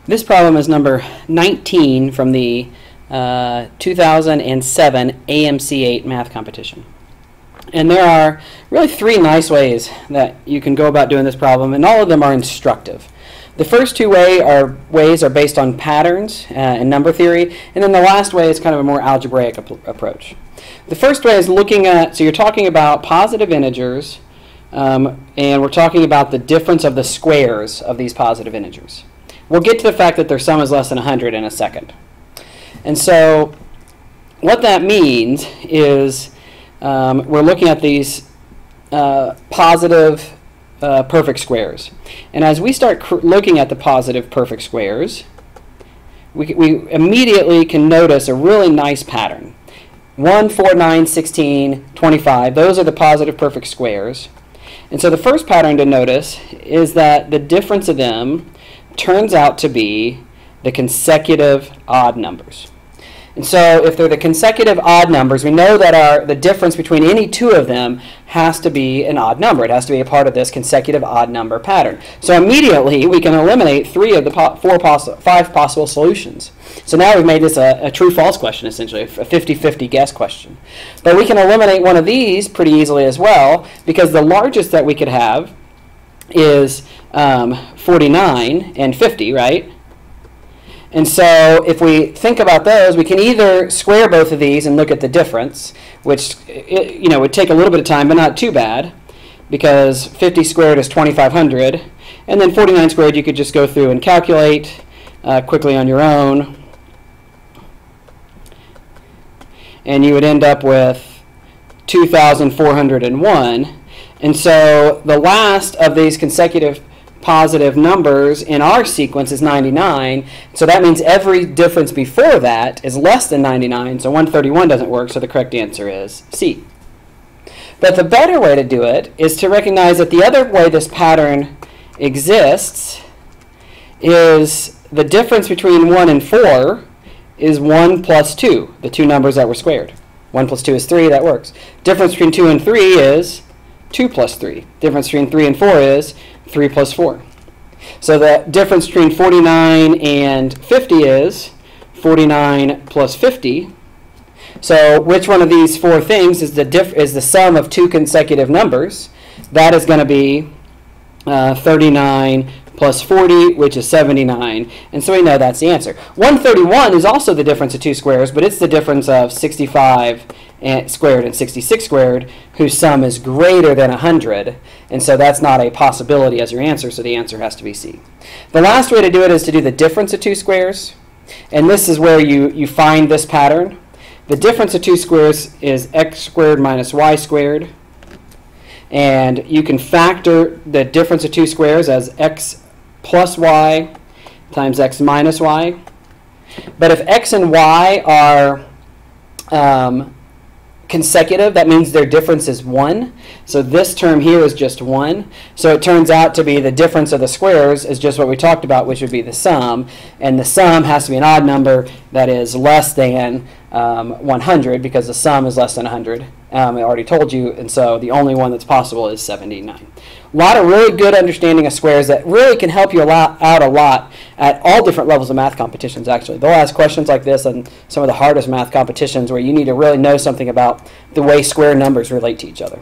This problem is number 19 from the 2007 AMC8 math competition. And there are really three nice ways that you can go about doing this problem, and all of them are instructive. The first two ways are based on patterns and number theory, and then the last way is kind of a more algebraic approach. The first way is looking at, so you're talking about positive integers, and we're talking about the difference of the squares of these positive integers. We'll get to the fact that their sum is less than 100 in a second. And so what that means is we're looking at these positive perfect squares. And as we start looking at the positive perfect squares, we immediately can notice a really nice pattern. 1, 4, 9, 16, 25, those are the positive perfect squares. And so the first pattern to notice is that the difference of them turns out to be the consecutive odd numbers. And so if they're the consecutive odd numbers, we know that the difference between any two of them has to be an odd number. It has to be a part of this consecutive odd number pattern. So immediately we can eliminate three of the five possible solutions. So now we've made this a true-false question, essentially, a 50-50 guess question. But we can eliminate one of these pretty easily as well, because the largest that we could have is 49 and 50, right? And so if we think about those, we can either square both of these and look at the difference, which would take a little bit of time, but not too bad, because 50 squared is 2,500, and then 49 squared you could just go through and calculate quickly on your own, and you would end up with 2,401. And so the last of these consecutive positive numbers in our sequence is 99, so that means every difference before that is less than 99, so 131 doesn't work, so the correct answer is C. But the better way to do it is to recognize that the other way this pattern exists is the difference between 1 and 4 is 1 plus 2, the two numbers that were squared. 1 plus 2 is 3, that works. Difference between 2 and 3 is 2 plus 3. Difference between 3 and 4 is 3 plus 4. So the difference between 49 and 50 is 49 plus 50. So which one of these four things is the sum of two consecutive numbers? That is going to be 39 plus 40, which is 79. And so we know that's the answer. 131 is also the difference of two squares, but it's the difference of 65 squared and 66 squared, whose sum is greater than 100. And so that's not a possibility as your answer, so the answer has to be C. The last way to do it is to do the difference of two squares. And this is where you find this pattern. The difference of two squares is x squared minus y squared. And you can factor the difference of two squares as x plus y times x minus y. But if x and y are consecutive, that means their difference is 1. So this term here is just 1. So it turns out to be the difference of the squares is just what we talked about, which would be the sum. And the sum has to be an odd number that is less than 100, because the sum is less than 100. I already told you, and so the only one that's possible is 79. A lot of really good understanding of squares that really can help you out a lot at all different levels of math competitions, actually. They'll ask questions like this on some of the hardest math competitions where you need to really know something about the way square numbers relate to each other.